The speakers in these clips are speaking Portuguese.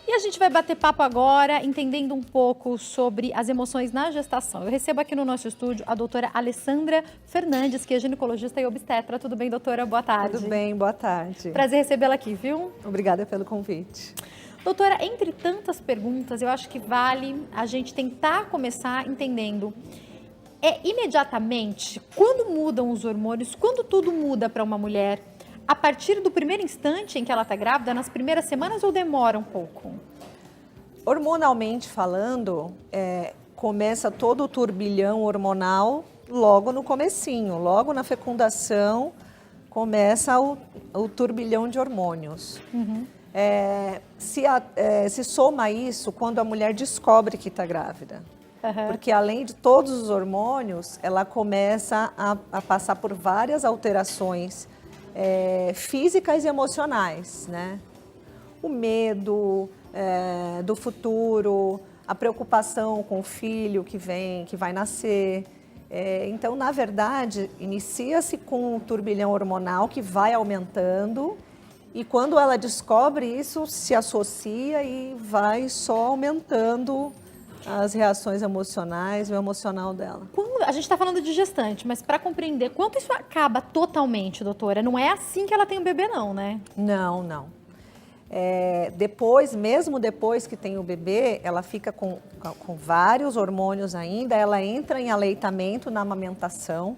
E a gente vai bater papo agora, entendendo um pouco sobre as emoções na gestação. Eu recebo aqui no nosso estúdio a doutora Alessandra Fernandes, que é ginecologista e obstetra. Tudo bem, doutora? Boa tarde. Tudo bem, boa tarde. Prazer recebê-la aqui, viu? Obrigada pelo convite. Doutora, entre tantas perguntas, eu acho que vale a gente tentar começar entendendo. Imediatamente, quando mudam os hormônios, quando tudo muda para uma mulher, a partir do primeiro instante em que ela está grávida, nas primeiras semanas ou demora um pouco? Hormonalmente falando, começa todo o turbilhão hormonal logo no comecinho, logo na fecundação começa o turbilhão de hormônios. Uhum. Se soma isso quando a mulher descobre que está grávida. Uhum. Porque além de todos os hormônios, ela começa a passar por várias alterações físicas e emocionais, né? O medo do futuro, a preocupação com o filho que vai nascer. Então, na verdade, inicia-se com um turbilhão hormonal que vai aumentando e quando ela descobre isso, se associa e vai só aumentando as reações emocionais, o emocional dela. A gente está falando de gestante, mas para compreender, quanto isso acaba totalmente, doutora? Não é assim que ela tem um bebê, não, né? Não, não. Mesmo depois que tem o bebê, ela fica com vários hormônios ainda, ela entra em aleitamento na amamentação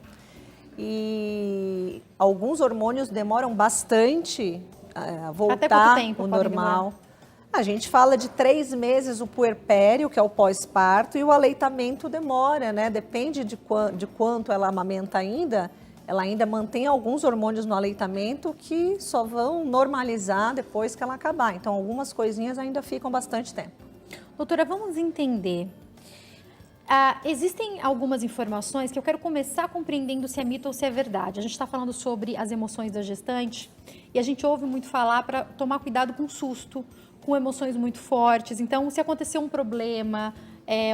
e alguns hormônios demoram bastante a voltar até quanto tempo ao normal. Demorar? A gente fala de 3 meses o puerpério, que é o pós-parto, e o aleitamento demora, né? Depende de quanto ela amamenta ainda. Ela ainda mantém alguns hormônios no aleitamento que só vão normalizar depois que ela acabar. Então, algumas coisinhas ainda ficam bastante tempo. Doutora, vamos entender. Existem algumas informações que eu quero começar compreendendo se é mito ou se é verdade. A gente está falando sobre as emoções da gestante e a gente ouve muito falar para tomar cuidado com susto, com emoções muito fortes. Então, se acontecer um problema,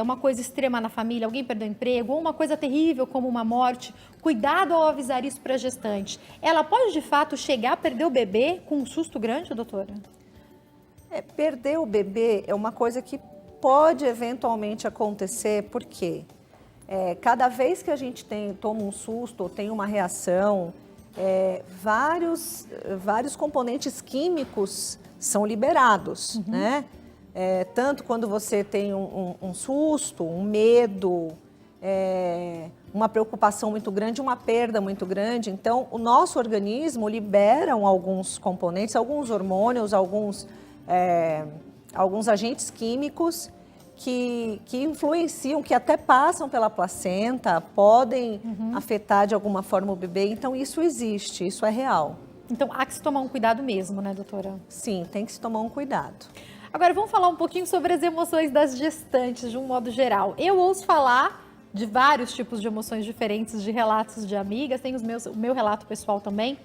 uma coisa extrema na família, alguém perdeu o emprego, ou uma coisa terrível como uma morte, cuidado ao avisar isso para a gestante. Ela pode, de fato, chegar a perder o bebê com um susto grande, doutora? Perder o bebê é uma coisa que pode eventualmente acontecer, porque cada vez que a gente toma um susto ou tem uma reação, vários componentes químicos são liberados, né? Tanto quando você tem um susto, um medo, uma preocupação muito grande, uma perda muito grande. Então, o nosso organismo libera alguns componentes, alguns hormônios, alguns agentes químicos que influenciam, que até passam pela placenta, podem afetar de alguma forma o bebê. Então, isso existe, isso é real. Então, há que se tomar um cuidado mesmo, né, doutora? Sim, tem que se tomar um cuidado. Agora, vamos falar um pouquinho sobre as emoções das gestantes, de um modo geral. Eu ouço falar de vários tipos de emoções diferentes, de relatos de amigas, tem o meu relato pessoal também,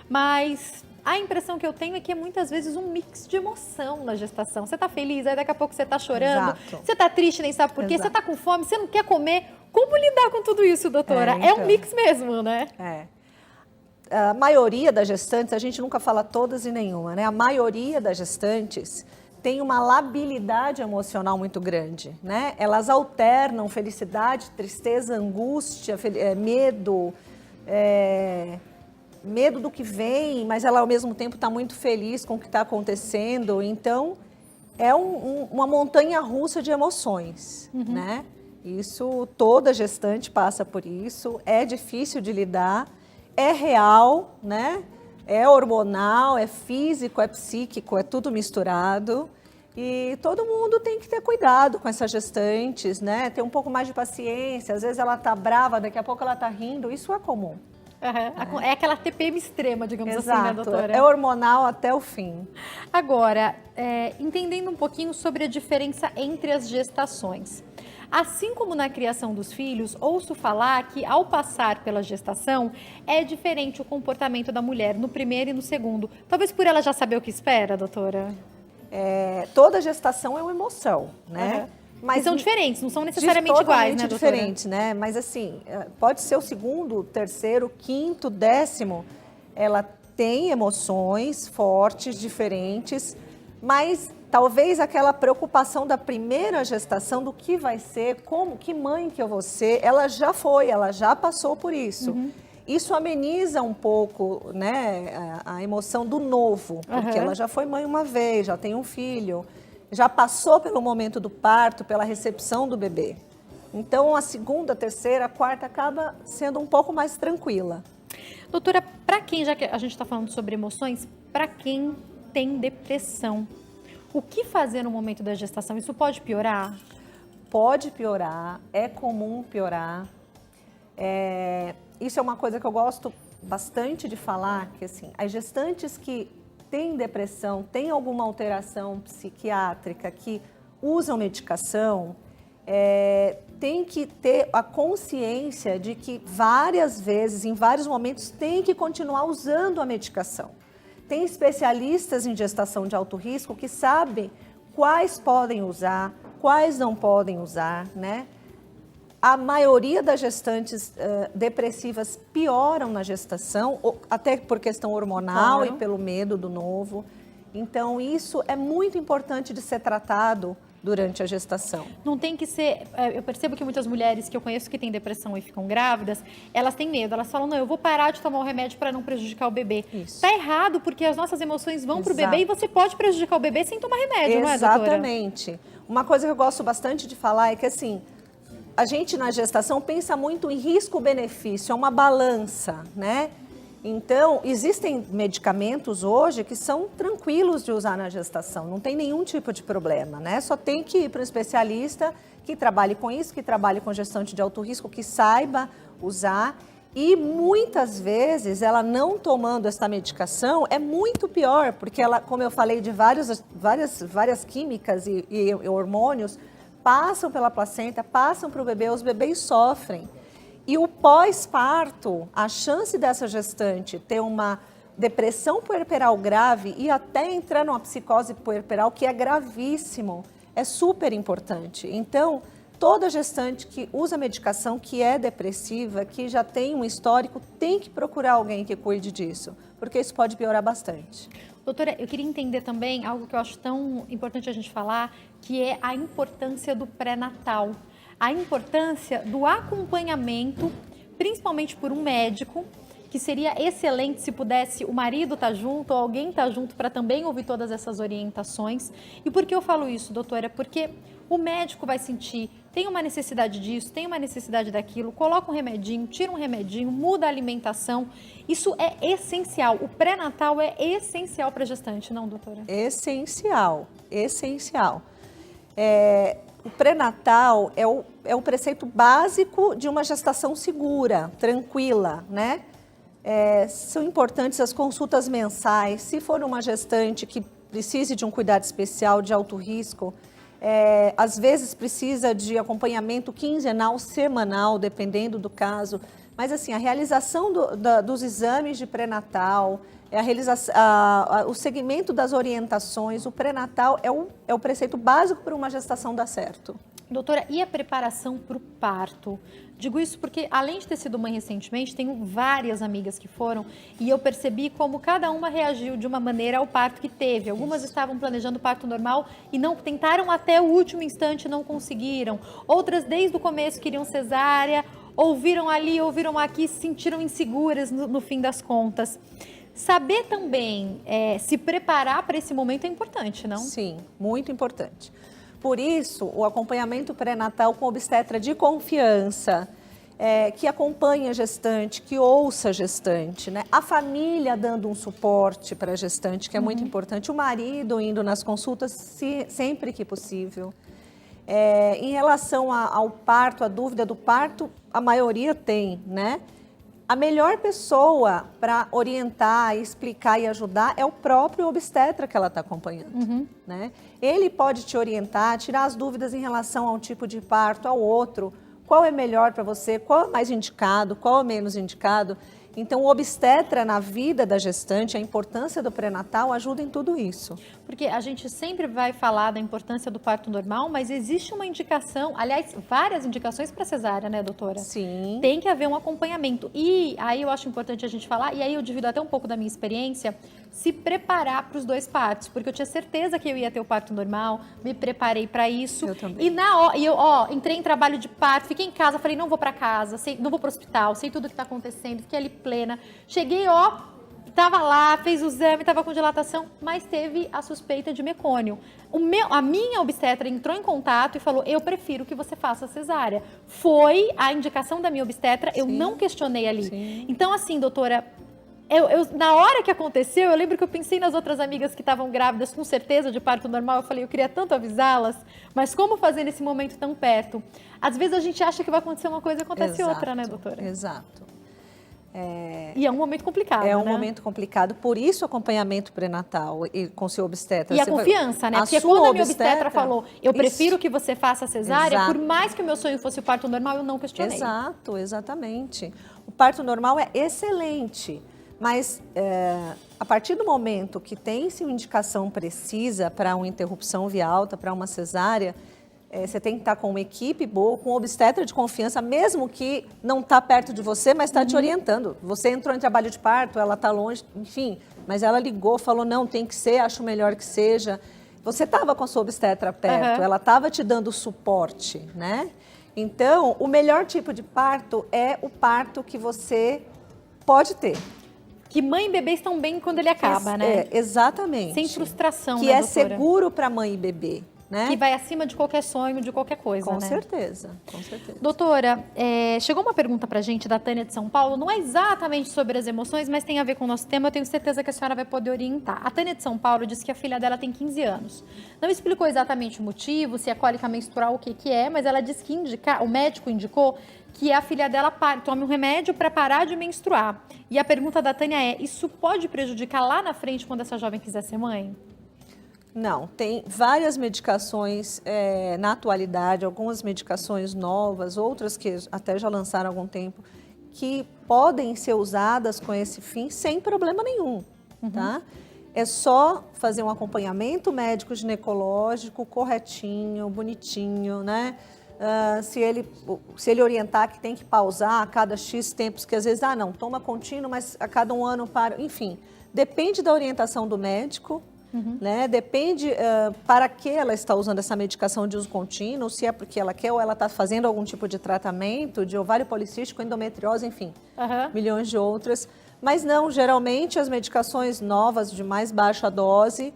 mas a impressão que eu tenho é que é muitas vezes um mix de emoção na gestação. Você tá feliz, aí daqui a pouco você tá chorando, Exato. Você tá triste, nem sabe por quê, Exato. Você tá com fome, você não quer comer. Como lidar com tudo isso, doutora? É um mix mesmo, né? A maioria das gestantes, a gente nunca fala todas e nenhuma, né? A maioria das gestantes tem uma labilidade emocional muito grande, né? Elas alternam felicidade, tristeza, angústia, medo, medo do que vem, mas ela ao mesmo tempo está muito feliz com o que está acontecendo. Então, é uma montanha russa de emoções, né? Isso, toda gestante passa por isso, é difícil de lidar, é real, né? É hormonal, é físico, é psíquico, é tudo misturado. E todo mundo tem que ter cuidado com essas gestantes, né? Ter um pouco mais de paciência. Às vezes ela tá brava, daqui a pouco ela tá rindo. Isso é comum. É aquela TPM extrema, digamos Exato. assim, né, doutora? É hormonal até o fim. Agora, entendendo um pouquinho sobre a diferença entre as gestações. Assim como na criação dos filhos, ouço falar que ao passar pela gestação é diferente o comportamento da mulher no primeiro e no segundo. Talvez por ela já saber o que espera, doutora? Toda gestação é uma emoção, né? Mas são diferentes, não são necessariamente iguais, né, doutora? Diferentes, né? Mas assim, pode ser o segundo, terceiro, quinto, 10º, ela tem emoções fortes, diferentes, mas talvez aquela preocupação da primeira gestação, do que vai ser, como, que mãe que eu vou ser, ela já passou por isso. Isso ameniza um pouco, né, a emoção do novo, porque ela já foi mãe uma vez, já tem um filho, já passou pelo momento do parto, pela recepção do bebê. Então, a segunda, terceira, quarta acaba sendo um pouco mais tranquila. Doutora, para quem, já que a gente está falando sobre emoções, para quem tem depressão, o que fazer no momento da gestação? Isso pode piorar? Pode piorar, é comum piorar. Isso é uma coisa que eu gosto bastante de falar, que assim, as gestantes que têm depressão, têm alguma alteração psiquiátrica, que usam medicação, tem que ter a consciência de que várias vezes, em vários momentos, tem que continuar usando a medicação. Tem especialistas em gestação de alto risco que sabem quais podem usar, quais não podem usar, né? A maioria das gestantes depressivas pioram na gestação, até por questão hormonal, claro, e pelo medo do novo. Então, isso é muito importante de ser tratado durante a gestação. Não tem que ser... Eu percebo que muitas mulheres que eu conheço que têm depressão e ficam grávidas, elas têm medo. Elas falam, não, eu vou parar de tomar o remédio para não prejudicar o bebê. Isso. Tá errado, porque as nossas emoções vão pro bebê e você pode prejudicar o bebê sem tomar remédio, não é, doutora? Exatamente. Uma coisa que eu gosto bastante de falar é que, assim, a gente na gestação pensa muito em risco-benefício, é uma balança, né? Então, existem medicamentos hoje que são tranquilos de usar na gestação, não tem nenhum tipo de problema, né? Só tem que ir para um especialista que trabalhe com isso, que trabalhe com gestante de alto risco, que saiba usar. E muitas vezes, ela não tomando essa medicação é muito pior, porque ela, como eu falei, de várias químicas e hormônios, passam pela placenta, passam para o bebê, os bebês sofrem. E o pós-parto, a chance dessa gestante ter uma depressão puerperal grave e até entrar numa psicose puerperal, que é gravíssimo, é super importante. Então, toda gestante que usa medicação, que é depressiva, que já tem um histórico, tem que procurar alguém que cuide disso, porque isso pode piorar bastante. Doutora, eu queria entender também algo que eu acho tão importante a gente falar, que é a importância do pré-natal. A importância do acompanhamento, principalmente por um médico, que seria excelente se pudesse o marido estar junto ou alguém estar junto para também ouvir todas essas orientações. E por que eu falo isso, doutora? Porque o médico vai sentir, tem uma necessidade disso, tem uma necessidade daquilo, coloca um remedinho, tira um remedinho, muda a alimentação. Isso é essencial. O pré-natal é essencial para a gestante, não, doutora? Essencial, essencial. O pré-natal é o preceito básico de uma gestação segura, tranquila, né? São importantes as consultas mensais. Se for uma gestante que precise de um cuidado especial de alto risco, às vezes precisa de acompanhamento quinzenal, semanal, dependendo do caso. Mas assim, a realização dos exames de pré-natal, o segmento das orientações, o pré-natal é o preceito básico para uma gestação dar certo. Doutora, e a preparação para o parto? Digo isso porque, além de ter sido mãe recentemente, tenho várias amigas que foram e eu percebi como cada uma reagiu de uma maneira ao parto que teve. Algumas estavam planejando parto normal e não tentaram até o último instante, não conseguiram. Outras, desde o começo, queriam cesárea, ouviram ali, ouviram aqui, se sentiram inseguras no fim das contas. Saber também se preparar para esse momento é importante, não? Sim, muito importante. Por isso, o acompanhamento pré-natal com obstetra de confiança, que acompanhe a gestante, que ouça a gestante, né? A família dando um suporte para a gestante, que é muito importante. O marido indo nas consultas sempre que possível. Em relação ao parto, a dúvida do parto, a maioria tem, né? A melhor pessoa para orientar, explicar e ajudar é o próprio obstetra que ela está acompanhando, né? Ele pode te orientar, tirar as dúvidas em relação a um tipo de parto, ao outro, qual é melhor para você, qual é mais indicado, qual é menos indicado. Então, o obstetra na vida da gestante, a importância do pré-natal ajuda em tudo isso. Porque a gente sempre vai falar da importância do parto normal, mas existe uma indicação, aliás, várias indicações para cesárea, né, doutora? Sim. Tem que haver um acompanhamento. E aí eu acho importante a gente falar, e aí eu divido até um pouco da minha experiência, se preparar para os 2 partos, porque eu tinha certeza que eu ia ter o parto normal, me preparei para isso. Eu também. E eu entrei em trabalho de parto, fiquei em casa, falei, não vou para casa, não vou para o hospital, sei tudo o que está acontecendo, fiquei ali plena. Cheguei, tava lá, fez o exame, tava com dilatação, mas teve a suspeita de mecônio. A minha obstetra entrou em contato e falou, eu prefiro que você faça cesárea. Foi a indicação da minha obstetra, eu não questionei ali. Sim. Então, assim, doutora, na hora que aconteceu, eu lembro que eu pensei nas outras amigas que estavam grávidas com certeza de parto normal, eu falei, eu queria tanto avisá-las, mas como fazer nesse momento tão perto? Às vezes a gente acha que vai acontecer uma coisa e acontece outra, né, doutora? Exato. E é um momento complicado, É um né? momento complicado, por isso o acompanhamento pré-natal com seu obstetra. E a confiança, né? Porque quando a minha obstetra falou, eu prefiro que você faça a cesárea, Exato. por mais que o meu sonho fosse o parto normal, eu não questionei. Exato, exatamente. O parto normal é excelente, mas a partir do momento que tem-se uma indicação precisa para uma interrupção via alta, para uma cesárea, você tem que estar com uma equipe boa, com um obstetra de confiança, mesmo que não está perto de você, mas está te orientando. Você entrou em trabalho de parto, ela está longe, enfim, mas ela ligou, falou, não, tem que ser, acho melhor que seja. Você estava com a sua obstetra perto, ela estava te dando suporte, né? Então, o melhor tipo de parto é o parto que você pode ter. Que mãe e bebê estão bem quando ele acaba, né? Exatamente. Sem frustração, que né, é doutora? seguro para mãe e bebê. Né? Que vai acima de qualquer sonho, de qualquer coisa, com né? certeza, com certeza. Doutora, chegou uma pergunta pra gente da Tânia de São Paulo, não é exatamente sobre as emoções, mas tem a ver com o nosso tema, eu tenho certeza que a senhora vai poder orientar. A Tânia de São Paulo disse que a filha dela tem 15 anos. Não explicou exatamente o motivo, se é cólica menstrual, o que é, mas ela disse que o médico indicou que a filha dela tome um remédio para parar de menstruar. E a pergunta da Tânia é, isso pode prejudicar lá na frente quando essa jovem quiser ser mãe? Não, tem várias medicações na atualidade, algumas medicações novas, outras que até já lançaram há algum tempo, que podem ser usadas com esse fim sem problema nenhum, tá? É só fazer um acompanhamento médico ginecológico corretinho, bonitinho, né? Se ele orientar que tem que pausar a cada X tempos, que às vezes, não, toma contínuo, mas a cada um ano para, enfim, depende da orientação do médico. Né? Depende para que ela está usando essa medicação de uso contínuo, se é porque ela quer ou ela está fazendo algum tipo de tratamento de ovário policístico, endometriose, enfim, milhões de outras. Mas não, geralmente as medicações novas de mais baixa dose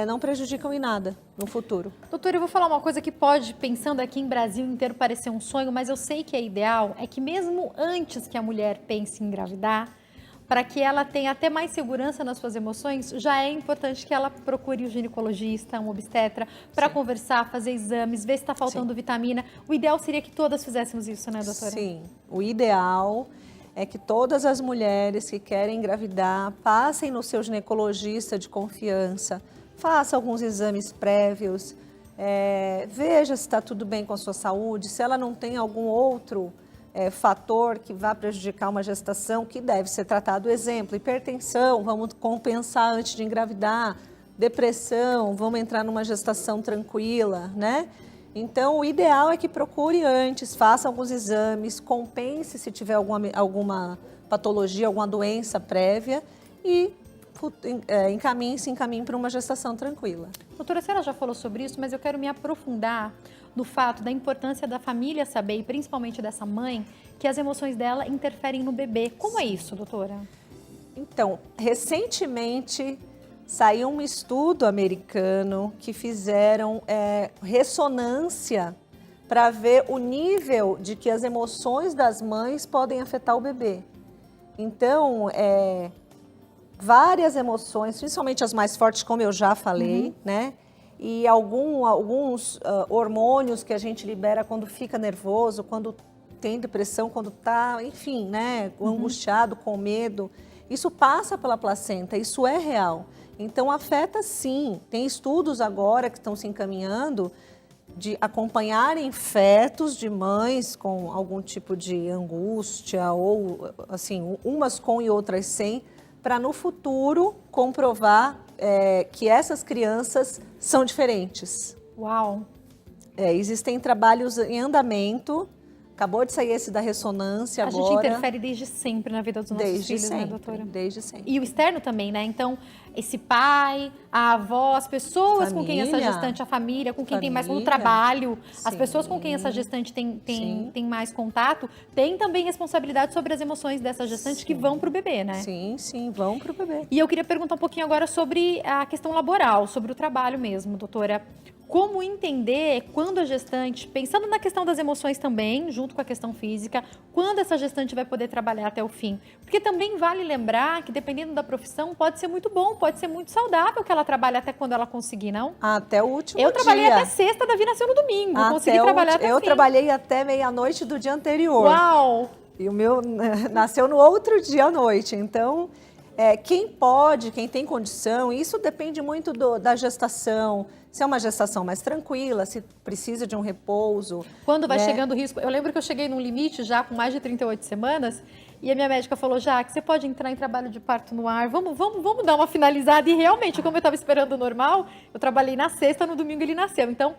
não prejudicam em nada no futuro. Doutora, eu vou falar uma coisa que pode, pensando aqui em Brasil inteiro, parecer um sonho, mas eu sei que é ideal, é que mesmo antes que a mulher pense em engravidar, para que ela tenha até mais segurança nas suas emoções, já é importante que ela procure um ginecologista, um obstetra, para conversar, fazer exames, ver se está faltando vitamina. O ideal seria que todas fizéssemos isso, né, doutora? Sim, o ideal é que todas as mulheres que querem engravidar passem no seu ginecologista de confiança, faça alguns exames prévios, veja se está tudo bem com a sua saúde, se ela não tem algum outro fator que vá prejudicar uma gestação que deve ser tratado. Exemplo, hipertensão, vamos compensar antes de engravidar, depressão, vamos entrar numa gestação tranquila, né? Então, o ideal é que procure antes, faça alguns exames, compense se tiver alguma patologia, alguma doença prévia e encaminhe para uma gestação tranquila. Doutora, a senhora já falou sobre isso, mas eu quero me aprofundar no fato da importância da família saber, e principalmente dessa mãe, que as emoções dela interferem no bebê. Como é isso, doutora? Então, recentemente saiu um estudo americano que fizeram ressonância para ver o nível de que as emoções das mães podem afetar o bebê. Então, várias emoções, principalmente as mais fortes, como eu já falei, né? E alguns hormônios que a gente libera quando fica nervoso, quando tem depressão, quando está, enfim, né, angustiado, com medo. Isso passa pela placenta, isso é real. Então, afeta sim. Tem estudos agora que estão se encaminhando de acompanharem fetos de mães com algum tipo de angústia ou, assim, umas com e outras sem, para no futuro comprovar que essas crianças são diferentes. Uau! Existem trabalhos em andamento Acabou de sair esse da ressonância A agora. gente interfere desde sempre na vida dos nossos Desde filhos, sempre, né, doutora? desde sempre. E o externo também, né? Então, esse pai, a avó, as pessoas com quem essa Família. gestante, a família, com quem tem mais no Família. trabalho, as Sim. pessoas com quem essa gestante Sim. tem mais contato, tem também responsabilidade sobre as emoções dessa gestante que vão para o bebê, né? Sim, sim, vão para o bebê. E eu queria perguntar um pouquinho agora sobre a questão laboral, sobre o trabalho mesmo, doutora. Como entender quando a gestante, pensando na questão das emoções também, junto com a questão física, quando essa gestante vai poder trabalhar até o fim? Porque também vale lembrar que, dependendo da profissão, pode ser muito bom, pode ser muito saudável que ela trabalhe até quando ela conseguir, não? Até o último Eu trabalhei dia. até sexta, Davi nasceu no domingo, Até consegui trabalhar até o Eu fim. trabalhei até meia-noite do dia anterior. Uau! E o meu nasceu no outro dia à noite. Então, quem pode, quem tem condição, isso depende muito da gestação. Se é uma gestação mais tranquila, se precisa de um repouso. Quando vai né? chegando o risco. Eu lembro que eu cheguei num limite já com mais de 38 semanas e a minha médica falou: Jaque, você pode entrar em trabalho de parto no ar, vamos dar uma finalizada. E realmente, como eu estava esperando o normal, eu trabalhei na sexta, no domingo ele nasceu. Então,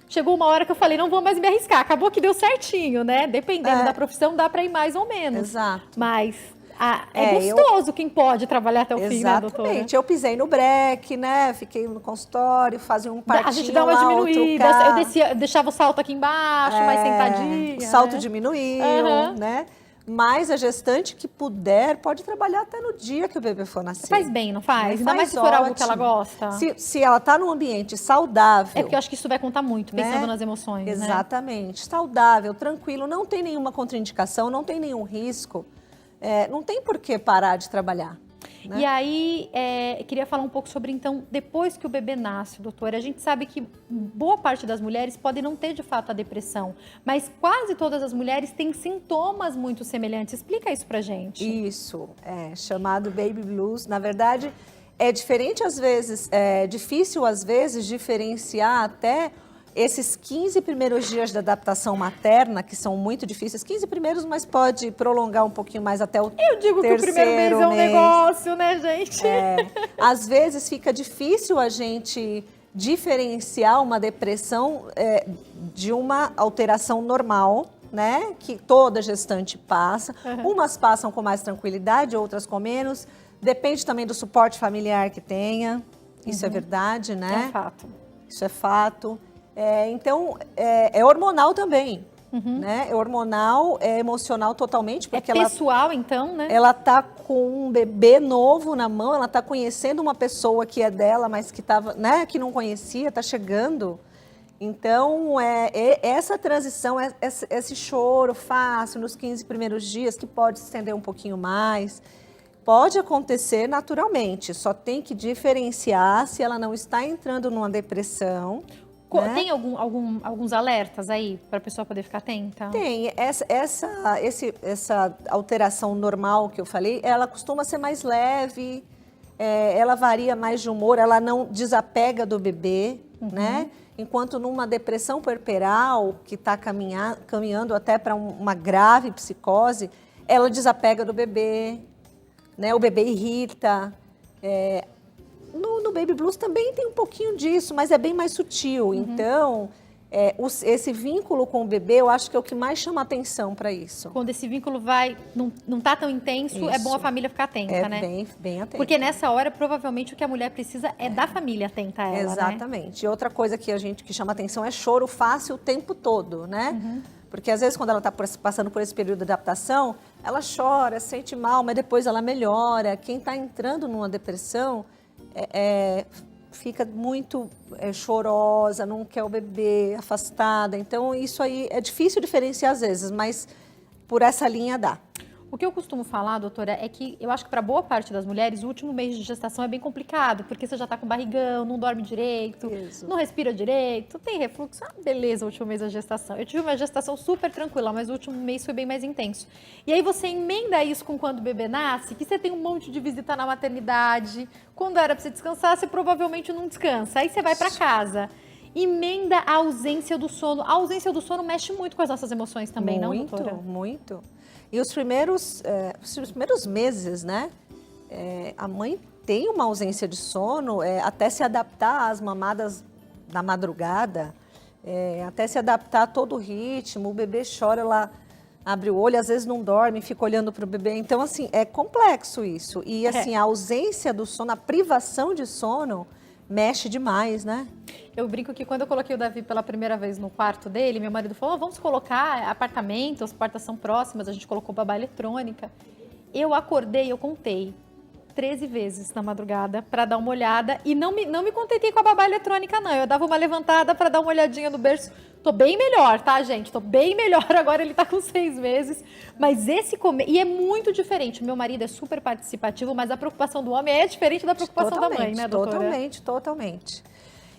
chegou uma hora que eu falei: não vou mais me arriscar. Acabou que deu certinho, né? Dependendo da profissão, dá para ir mais ou menos. Exato. Mas é gostoso quem pode trabalhar até o fim, né, doutora? Exatamente. Eu pisei no breque, né? Fiquei no consultório, fazia um partinho A gente dá uma lá, diminuída. Eu deixava o salto aqui embaixo, mais sentadinha. O salto né? diminuiu, Uhum. né? Mas a gestante que puder pode trabalhar até no dia que o bebê for nascer. Faz bem, não faz? Ainda Faz mais se for algo que ela ótimo. gosta. Se ela está num ambiente saudável. É porque eu acho que isso vai contar muito, pensando né? nas emoções, né? Exatamente. Saudável, tranquilo, não tem nenhuma contraindicação, não tem nenhum risco. Não tem por que parar de trabalhar. Né? E aí, eu queria falar um pouco sobre, então, depois que o bebê nasce, doutora, a gente sabe que boa parte das mulheres pode não ter, de fato, a depressão, mas quase todas as mulheres têm sintomas muito semelhantes. Explica isso pra gente. Isso, chamado baby blues. Na verdade, é diferente às vezes, é difícil às vezes diferenciar até esses 15 primeiros dias da adaptação materna, que são muito difíceis, 15 primeiros, mas pode prolongar um pouquinho mais até o terceiro Eu digo que o primeiro mês é um negócio, né, gente? Às vezes fica difícil a gente diferenciar uma depressão de uma alteração normal, né? Que toda gestante passa. Umas passam com mais tranquilidade, outras com menos. Depende também do suporte familiar que tenha. Isso é verdade, né? É fato. Isso é fato. Então, é hormonal também, né? É hormonal, é emocional totalmente, porque pessoal, então, né? Ela tá com um bebê novo na mão, ela tá conhecendo uma pessoa que é dela, mas que tava, né? Que não conhecia, tá chegando. Então, essa transição, esse choro fácil nos 15 primeiros dias, que pode se estender um pouquinho mais, pode acontecer naturalmente. Só tem que diferenciar se ela não está entrando numa depressão. Né? Tem alguns alertas aí para a pessoa poder ficar atenta? Tem. Essa alteração normal que eu falei, ela costuma ser mais leve, ela varia mais de humor, ela não desapega do bebê, né? Enquanto numa depressão puerperal, que está caminhando até para uma grave psicose, ela desapega do bebê, né? O bebê irrita. No Baby Blues também tem um pouquinho disso, mas é bem mais sutil. Então, esse vínculo com o bebê, eu acho que é o que mais chama atenção para isso. Quando esse vínculo não tá tão intenso, Isso. é bom a família ficar atenta, né? Bem atenta. Porque nessa hora, provavelmente, o que a mulher precisa é da família atenta a ela, Exatamente. E outra coisa que chama atenção é choro fácil o tempo todo, né? Porque às vezes quando ela está passando por esse período de adaptação, ela chora, sente mal, mas depois ela melhora. Quem está entrando numa depressão fica muito chorosa, não quer o bebê, afastada. Então, isso aí é difícil diferenciar às vezes, mas por essa linha dá. O que eu costumo falar, doutora, é que eu acho que para boa parte das mulheres, o último mês de gestação é bem complicado, porque você já está com barrigão, não dorme direito, Isso. não respira direito, tem refluxo. Beleza, o último mês da gestação. Eu tive uma gestação super tranquila, mas o último mês foi bem mais intenso. E aí você emenda isso com quando o bebê nasce, que você tem um monte de visita na maternidade. Quando era para você descansar, você provavelmente não descansa. Aí você vai para casa. Emenda a ausência do sono. A ausência do sono mexe muito com as nossas emoções também, não, doutora? Muito. E os primeiros meses, né? A mãe tem uma ausência de sono, até se adaptar às mamadas na madrugada, até se adaptar a todo o ritmo. O bebê chora, ela abre o olho, às vezes não dorme, fica olhando para o bebê. Então, assim, é complexo isso. E, assim, a ausência do sono, a privação de sono, mexe demais, né? Eu brinco que quando eu coloquei o Davi pela primeira vez no quarto dele, meu marido falou, vamos colocar apartamento, as portas são próximas, a gente colocou babá eletrônica. Eu acordei, eu contei 13 vezes na madrugada para dar uma olhada e não me contentei com a babá eletrônica, não. Eu dava uma levantada para dar uma olhadinha no berço. Tô bem melhor, tá, gente? Tô bem melhor. Agora ele tá com 6 meses. Mas e é muito diferente. Meu marido é super participativo, mas a preocupação do homem é diferente da preocupação da mãe, né, doutora? Totalmente.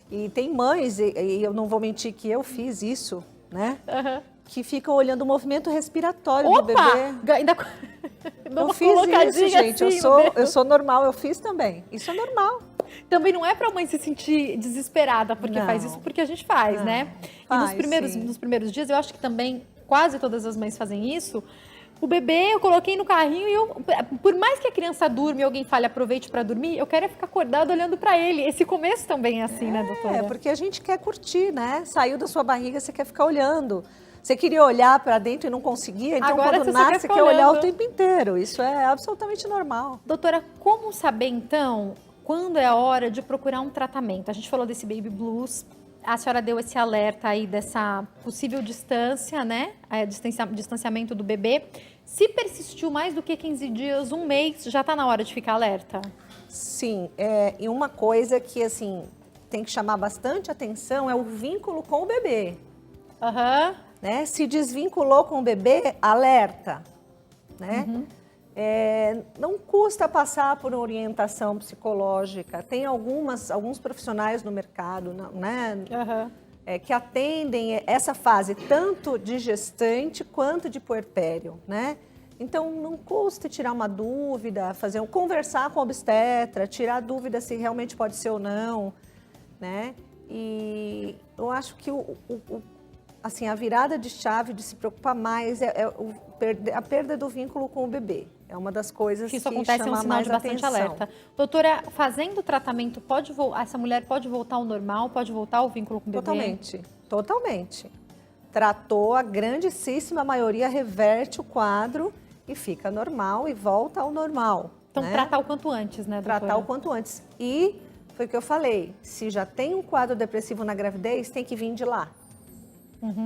E tem mães, e eu não vou mentir que eu fiz isso, né? Que ficam olhando o movimento respiratório do bebê. Ainda... Eu fiz isso, gente. Assim, eu sou normal, eu fiz também. Isso é normal. Também não é para a mãe se sentir desesperada porque faz isso, porque a gente faz, né? E nos primeiros dias, eu acho que também quase todas as mães fazem isso. O bebê eu coloquei no carrinho e por mais que a criança durma e alguém fale aproveite para dormir, eu quero ficar acordada olhando para ele. Esse começo também é assim, né, doutora? É, porque a gente quer curtir, né? Saiu da sua barriga, você quer ficar olhando. Você queria olhar para dentro e não conseguia, então agora quando nasce você quer olhando. olhar o tempo inteiro. Isso é absolutamente normal. Doutora, como saber então quando é a hora de procurar um tratamento? A gente falou desse baby blues, a senhora deu esse alerta aí dessa possível distância, né? Distanciamento do bebê. Se persistiu mais do que 15 dias, um mês, já está na hora de ficar alerta? Sim, e uma coisa que assim tem que chamar bastante atenção é o vínculo com o bebê. Né? Se desvinculou com o bebê, alerta, né? Não custa passar por uma orientação psicológica. Tem alguns profissionais no mercado, né? Que atendem essa fase tanto de gestante quanto de puerpério, né? Então não custa tirar uma dúvida, conversar com o obstetra, tirar dúvida se realmente pode ser ou não, né? E eu acho que assim, a virada de chave de se preocupar mais é a perda do vínculo com o bebê. É uma das coisas que isso acontece, é um sinal de bastante alerta. Doutora, fazendo o tratamento, essa mulher pode voltar ao normal? Pode voltar ao vínculo com o bebê? Totalmente. Tratou, a grandíssima maioria reverte o quadro e fica normal e volta ao normal. Então, né? Tratar o quanto antes, né, doutora? Tratar o quanto antes. E foi o que eu falei, se já tem um quadro depressivo na gravidez, tem que vir de lá.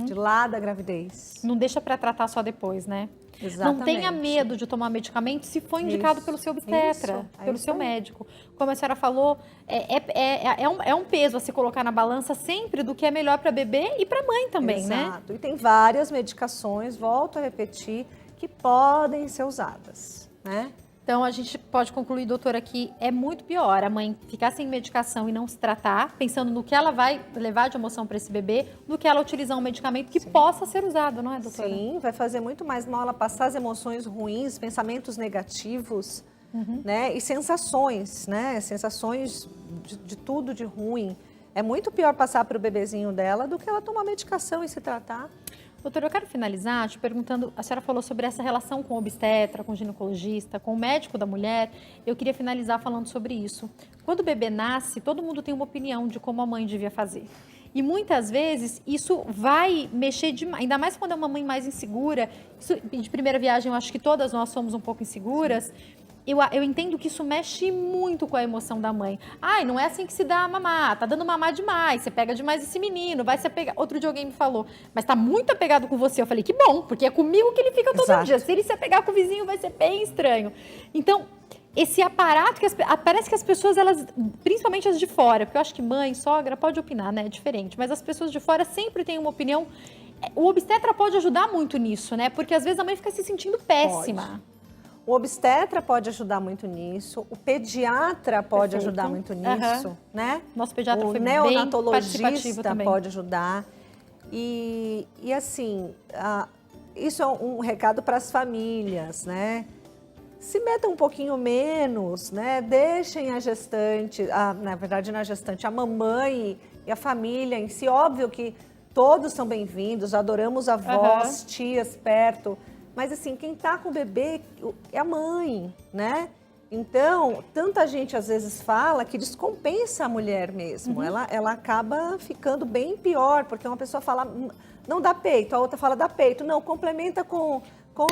De lá da gravidez. Não deixa para tratar só depois, né? Exatamente. Não tenha medo de tomar medicamento se for indicado pelo seu obstetra, pelo seu médico. Como a senhora falou, é um peso a se colocar na balança sempre do que é melhor para bebê e para mãe também, né? Exato. E tem várias medicações, volto a repetir, que podem ser usadas, né? Então, a gente pode concluir, doutora, que é muito pior a mãe ficar sem medicação e não se tratar, pensando no que ela vai levar de emoção para esse bebê, do que ela utilizar um medicamento que possa ser usado, não é, doutora? Sim, vai fazer muito mais mal ela passar as emoções ruins, pensamentos negativos, né? E sensações, né? Sensações de tudo de ruim. É muito pior passar para o bebezinho dela do que ela tomar medicação e se tratar. Doutora, eu quero finalizar te perguntando, a senhora falou sobre essa relação com o obstetra, com o ginecologista, com o médico da mulher. Eu queria finalizar falando sobre isso. Quando o bebê nasce, todo mundo tem uma opinião de como a mãe devia fazer. E muitas vezes isso vai mexer demais, ainda mais quando é uma mãe mais insegura. Isso, de primeira viagem, eu acho que todas nós somos um pouco inseguras. Eu entendo que isso mexe muito com a emoção da mãe. Ai, não é assim que se dá a mamar, tá dando mamar demais, você pega demais esse menino, vai se apegar. Outro dia alguém me falou, mas tá muito apegado com você. Eu falei, que bom, porque é comigo que ele fica todo dia. Se ele se apegar com o vizinho, vai ser bem estranho. Então, esse aparato, parece que as pessoas, elas, principalmente as de fora, porque eu acho que mãe, sogra, pode opinar, né, é diferente, mas as pessoas de fora sempre têm uma opinião. O obstetra pode ajudar muito nisso, né, porque às vezes a mãe fica se sentindo péssima. Pode. O obstetra pode ajudar muito nisso, o pediatra pode ajudar muito nisso, né? Nosso pediatra foi bem neonatologista também. Pode ajudar. E assim, isso é um recado para as famílias, né? Se metam um pouquinho menos, né? Deixem a gestante, na verdade não a gestante, a mamãe e a família em si. Óbvio que todos são bem-vindos, adoramos avós, tias perto. Mas assim, quem está com o bebê é a mãe, né? Então, tanta gente às vezes fala que descompensa a mulher mesmo. Ela acaba ficando bem pior, porque uma pessoa fala, não dá peito, a outra fala, dá peito. Não, complementa com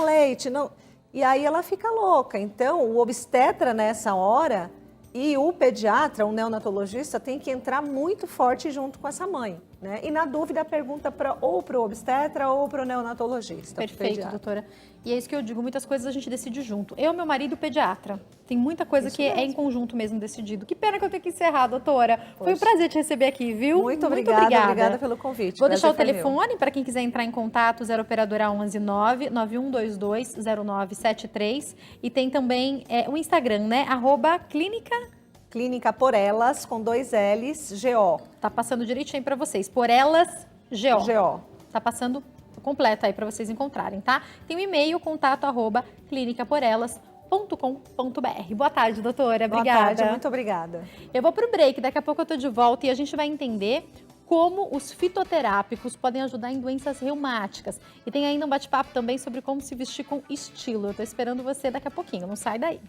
leite. Não. E aí ela fica louca. Então, o obstetra nessa hora e o pediatra, o neonatologista, tem que entrar muito forte junto com essa mãe, né? E na dúvida, pergunta ou para o obstetra ou para o neonatologista. Perfeito, doutora. E é isso que eu digo, muitas coisas a gente decide junto. Eu, meu marido, o pediatra. Tem muita coisa isso que mesmo. É em conjunto mesmo decidido. Que pena que eu tenho que encerrar, doutora. Poxa. Foi um prazer te receber aqui, viu? Muito obrigada pelo convite. Vou deixar o telefone para quem quiser entrar em contato, 0 operadora 11 9 9122 0973. E tem também o Instagram, né? Clínica Por Elas, com 2 L's, GO. Tá passando direitinho para vocês. Por Elas, GO. GO. Tá passando completo aí para vocês encontrarem, tá? Tem o e-mail, clinicaporelas.com.br. Boa tarde, doutora. Obrigada. Boa tarde, muito obrigada. Eu vou pro break, daqui a pouco eu tô de volta e a gente vai entender como os fitoterápicos podem ajudar em doenças reumáticas. E tem ainda um bate-papo também sobre como se vestir com estilo. Eu tô esperando você daqui a pouquinho, não sai daí.